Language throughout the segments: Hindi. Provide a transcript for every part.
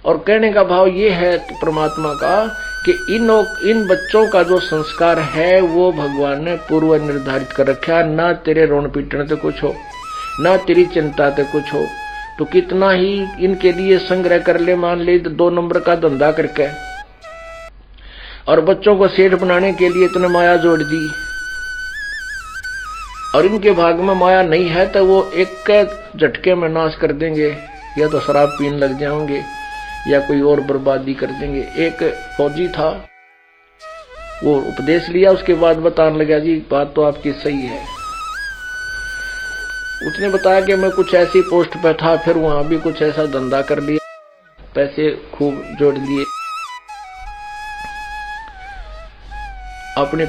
और कहने का भाव ये है परमात्मा का कि इन बच्चों का जो संस्कार है वो भगवान ने पूर्व निर्धारित कर रखा। ना तेरे रोन पीटने से कुछ हो, ना तेरी चिंता से कुछ हो, तो कितना ही इनके लिए संग्रह कर ले, मान ले 2 नंबर का धंधा करके, और बच्चों को सेठ बनाने के लिए तूने माया जोड़ दी, और इनके भाग में माया नहीं है तो वो एक झटके में नाश कर देंगे, या तो शराब पीने लग जाएंगे या कोई और बर्बादी कर देंगे। एक फौजी था, वो उपदेश लिया, उसके बाद बताने लगा जी बात तो आपकी सही है। उसने बताया कि मैं कुछ ऐसी पोस्ट पे था, फिर वहां भी कुछ ऐसा धंधा कर लिया, पैसे खूब जोड़ लिए, अपने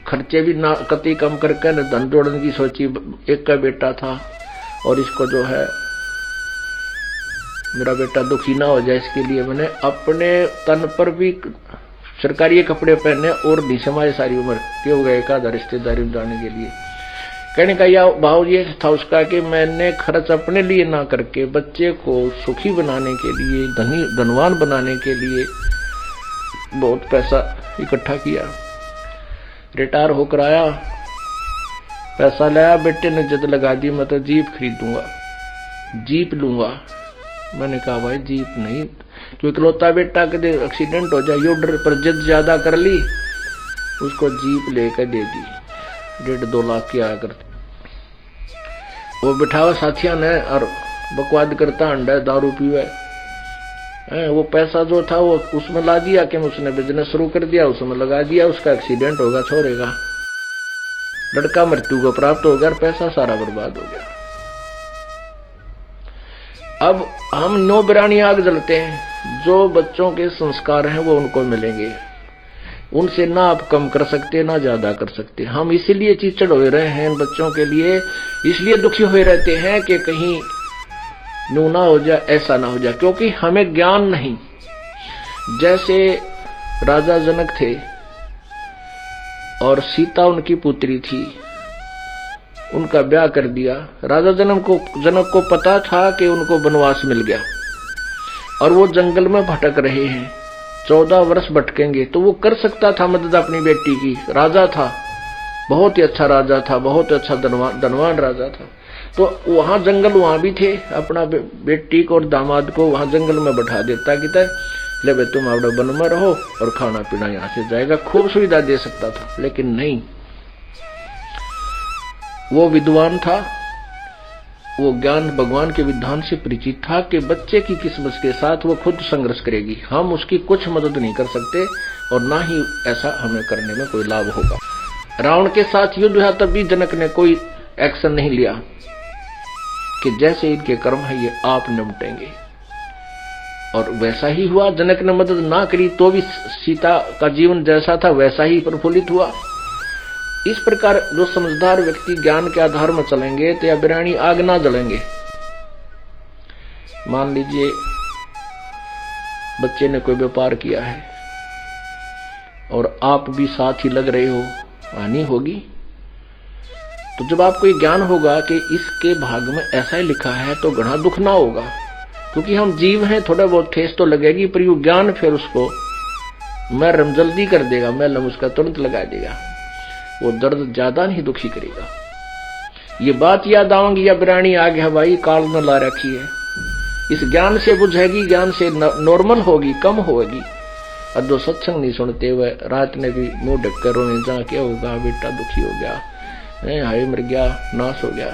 खर्चे भी ना कति कम करके न धन जोड़ने की सोची। एक का बेटा था और इसको जो है मेरा बेटा दुखी ना हो जाए इसके लिए मैंने अपने तन पर भी सरकारी कपड़े पहने और ढीसमाए सारी उम्र के हो गए का रिश्तेदारी में जाने के लिए। कहने का यह भाव ये था उसका कि मैंने खर्च अपने लिए ना करके बच्चे को सुखी बनाने के लिए, धनवान बनाने के लिए बहुत पैसा इकट्ठा किया। रिटायर होकर आया, पैसा लाया, बेटे ने जिद लगा दी मैं तो जीप खरीदूंगा, जीप लूंगा। मैंने कहा भाई जीप नहीं, क्योंकि इकलौता बेटा कदे एक्सीडेंट हो जाए, यो डर पर जिद ज्यादा कर ली, उसको जीप लेकर दे दी। 1.5-2 लाख की आया करती। वो बिठावा साथिया ने और बकवाद करता, अंडा दारू पीवे। वो पैसा जो था वो उसमें ला दिया कि उसने बिजनेस शुरू कर दिया, उसमें लगा दिया, उसका एक्सीडेंट होगा, छोड़ेगा, लड़का मृत्यु को प्राप्त हो गया, पैसा सारा बर्बाद हो गया। अब हम 9 बिरानी आग जलते हैं। जो बच्चों के संस्कार हैं वो उनको मिलेंगे, उनसे ना आप कम कर सकते ना ज्यादा कर सकते। हम इसीलिए चिड़चिड़ हो रहे हैं इन बच्चों के लिए, इसलिए दुखी हुए रहते हैं कि कहीं नू ना हो जाए, ऐसा ना हो जाए, क्योंकि हमें ज्ञान नहीं। जैसे राजा जनक थे और सीता उनकी पुत्री थी, उनका ब्याह कर दिया। राजा जनक को पता था कि उनको वनवास मिल गया और वो जंगल में भटक रहे हैं, 14 वर्ष भटकेंगे, तो वो कर सकता था मदद अपनी बेटी की। राजा था, बहुत ही अच्छा राजा था, बहुत अच्छा धनवान राजा था। तो वहां जंगल वहां भी थे, अपना बेटी को और दामाद को वहां जंगल में बैठा देता कि ले भाई तुम अपने वन में रहो और खाना पीना यहां से जाएगा, खूब सुविधा दे सकता था। लेकिन नहीं, वो विद्वान था, वो ज्ञान भगवान के विधान से परिचित था कि बच्चे की किस्मत के साथ वो खुद संघर्ष करेगी, हम उसकी कुछ मदद नहीं कर सकते और ना ही ऐसा हमें करने में कोई लाभ होगा। रावण के साथ युद्ध हुआ तब भी जनक ने कोई एक्शन नहीं लिया कि जैसे इनके कर्म है ये आप निपटेंगे, और वैसा ही हुआ। जनक ने मदद ना करी तो भी सीता का जीवन जैसा था वैसा ही प्रफुल्लित हुआ। इस प्रकार जो समझदार व्यक्ति ज्ञान के आधार में चलेंगे तो या बिरानी आग ना जलेंगे। मान लीजिए बच्चे ने कोई व्यापार किया है और आप भी साथ ही लग रहे हो, हानि होगी। तो जब आपको ये ज्ञान होगा कि इसके भाग में ऐसा ही लिखा है तो घना दुख ना होगा, क्योंकि हम जीव हैं, थोड़ा बहुत ठेस तो लगेगी, पर यू ज्ञान फिर उसको मरहम जल्दी कर देगा, मैलम उसका तुरंत लगा देगा, वो दर्द ज्यादा नहीं दुखी करेगा। ये बात याद आवेंगी या बिरानी आ गया भाई काल न ला रखी है, इस ज्ञान से बुझेगी, ज्ञान से नॉर्मल होगी, कम होगी। और जो सत्संग नहीं सुनते हुए रात ने भी मुंह ढक कर रोने जा क्या होगा, बेटा दुखी हो गया, हाय मर गया, नाश हो गया,